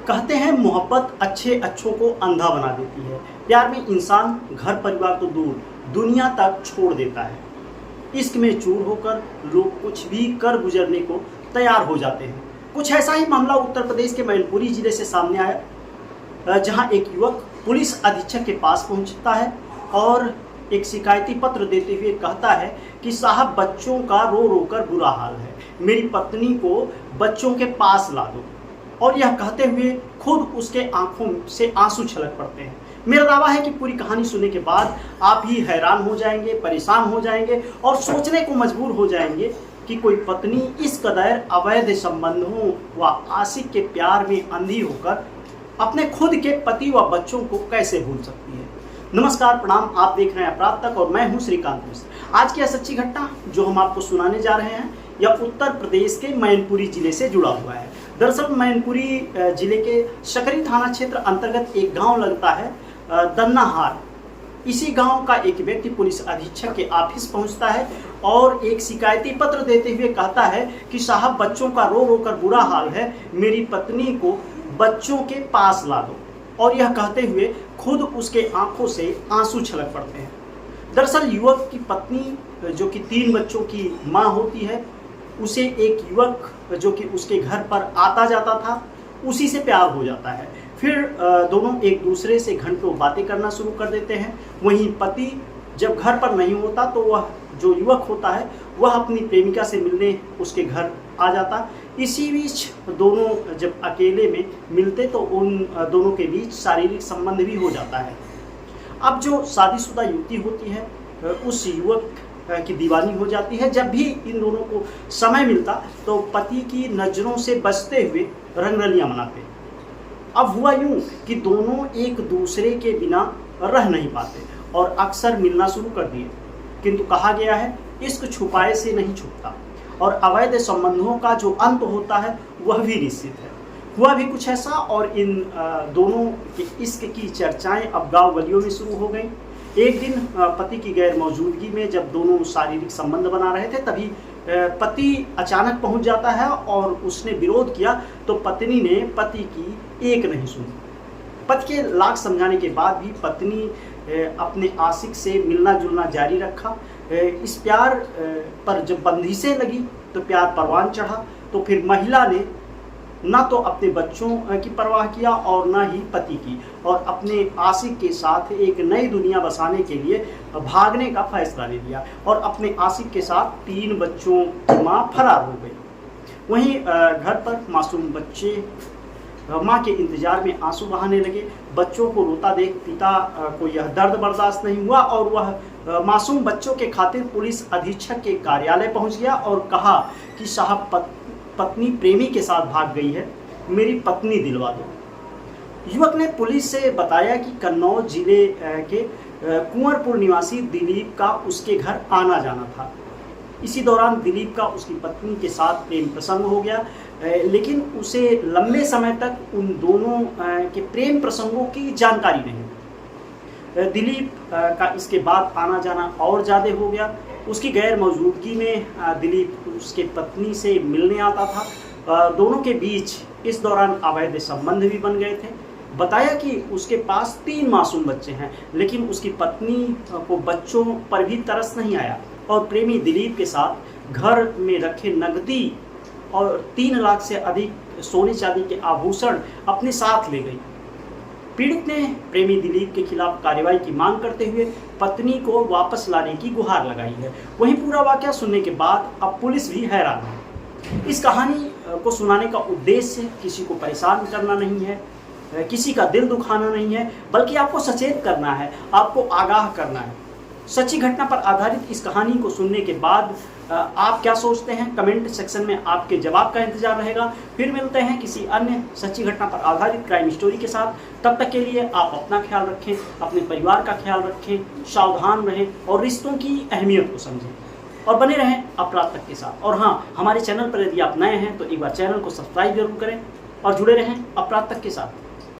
कहते हैं मोहब्बत अच्छे अच्छों को अंधा बना देती है। प्यार में इंसान घर परिवार तो दूर दुनिया तक छोड़ देता है। इश्क में चूर होकर लोग कुछ भी कर गुजरने को तैयार हो जाते हैं। कुछ ऐसा ही मामला उत्तर प्रदेश के मैनपुरी जिले से सामने आया, जहां एक युवक पुलिस अधीक्षक के पास पहुंचता है और एक शिकायती पत्र देते हुए कहता है कि साहब, बच्चों का रो रो कर बुरा हाल है, मेरी पत्नी को बच्चों के पास ला दो। और यह कहते हुए खुद उसके आंखों से आंसू छलक पड़ते हैं। मेरा दावा है कि पूरी कहानी सुनने के बाद आप ही हैरान हो जाएंगे, परेशान हो जाएंगे और सोचने को मजबूर हो जाएंगे कि कोई पत्नी इस कदर अवैध संबंधों व आशिक के प्यार में अंधी होकर अपने खुद के पति व बच्चों को कैसे भूल सकती है। नमस्कार, प्रणाम, आप देख रहे हैं अपराध तक और मैं हूं श्रीकांत मिश्र। आज की यह सच्ची घटना जो हम आपको सुनाने जा रहे हैं यह उत्तर प्रदेश के मैनपुरी जिले से जुड़ा हुआ है। दरअसल मैनपुरी जिले के सकरी थाना क्षेत्र अंतर्गत एक गांव लगता है दन्नाहार। इसी गांव का एक व्यक्ति पुलिस अधीक्षक के ऑफिस पहुंचता है और एक शिकायती पत्र देते हुए कहता है कि साहब, बच्चों का रो रो कर बुरा हाल है, मेरी पत्नी को बच्चों के पास ला दो। और यह कहते हुए खुद उसके आंखों से आंसू छलक पड़ते हैं। दरअसल युवक की पत्नी जो कि 3 बच्चों की मां होती है, उसे एक युवक जो कि उसके घर पर आता जाता था उसी से प्यार हो जाता है। फिर दोनों एक दूसरे से घंटों बातें करना शुरू कर देते हैं। वहीं पति जब घर पर नहीं होता तो वह जो युवक होता है वह अपनी प्रेमिका से मिलने उसके घर आ जाता। इसी बीच दोनों जब अकेले में मिलते तो उन दोनों के बीच शारीरिक संबंध भी हो जाता है। अब जो शादीशुदा युवती होती है उस युवक की दीवानी हो जाती है। जब भी इन दोनों को समय मिलता तो पति की नज़रों से बचते हुए रंगरलियां मनाते। अब हुआ यूं कि दोनों एक दूसरे के बिना रह नहीं पाते और अक्सर मिलना शुरू कर दिए। किंतु कहा गया है इश्क छुपाए से नहीं छुपता और अवैध संबंधों का जो अंत होता है वह भी निश्चित है। हुआ भी कुछ ऐसा और इन दोनों के इश्क की चर्चाएं अब गाँव गलियों में शुरू हो गई। एक दिन पति की गैर मौजूदगी में जब दोनों शारीरिक संबंध बना रहे थे तभी पति अचानक पहुंच जाता है और उसने विरोध किया तो पत्नी ने पति की एक नहीं सुनी। पति के लाख समझाने के बाद भी पत्नी अपने आशिक से मिलना जुलना जारी रखा। इस प्यार पर जब बंदिशें लगी तो प्यार परवान चढ़ा। तो फिर महिला ने ना तो अपने बच्चों की परवाह किया और ना ही पति की, और अपने आशिक के साथ एक नई दुनिया बसाने के लिए भागने का फैसला ले लिया और अपने आशिक के साथ 3 बच्चों की मां फरार हो गई। वहीं घर पर मासूम बच्चे मां के इंतजार में आंसू बहाने लगे। बच्चों को रोता देख पिता को यह दर्द बर्दाश्त नहीं हुआ और वह मासूम बच्चों के खातिर पुलिस अधीक्षक के कार्यालय पहुंच गया और कहा कि साहब, पत्नी प्रेमी के साथ भाग गई है, मेरी पत्नी दिलवा दो। युवक ने पुलिस से बताया कि कन्नौज जिले के कुंवरपुर निवासी दिलीप का उसके घर आना जाना था। इसी दौरान दिलीप का उसकी पत्नी के साथ प्रेम प्रसंग हो गया, लेकिन उसे लंबे समय तक उन दोनों के प्रेम प्रसंगों की जानकारी नहीं। दिलीप का इसके बाद आना जाना और ज़्यादा हो गया। उसकी गैर मौजूदगी में दिलीप उसके पत्नी से मिलने आता था। दोनों के बीच इस दौरान अवैध संबंध भी बन गए थे। बताया कि उसके पास 3 मासूम बच्चे हैं, लेकिन उसकी पत्नी को बच्चों पर भी तरस नहीं आया और प्रेमी दिलीप के साथ घर में रखे नकदी और 3 लाख से अधिक सोने चांदी के आभूषण अपने साथ ले गई। पीड़ित ने प्रेमी दिलीप के खिलाफ कार्रवाई की मांग करते हुए पत्नी को वापस लाने की गुहार लगाई है। वहीं पूरा वाकया सुनने के बाद अब पुलिस भी हैरान है। इस कहानी को सुनाने का उद्देश्य किसी को परेशान करना नहीं है, किसी का दिल दुखाना नहीं है, बल्कि आपको सचेत करना है, आपको आगाह करना है। सच्ची घटना पर आधारित इस कहानी को सुनने के बाद आप क्या सोचते हैं, कमेंट सेक्शन में आपके जवाब का इंतजार रहेगा। फिर मिलते हैं किसी अन्य सच्ची घटना पर आधारित क्राइम स्टोरी के साथ। तब तक के लिए आप अपना ख्याल रखें, अपने परिवार का ख्याल रखें, सावधान रहें और रिश्तों की अहमियत को समझें और बने रहें अपराध तक के साथ। और हाँ, हमारे चैनल पर यदि आप नए हैं तो एक बार चैनल को सब्सक्राइब जरूर करें और जुड़े रहें अपराध तक के साथ।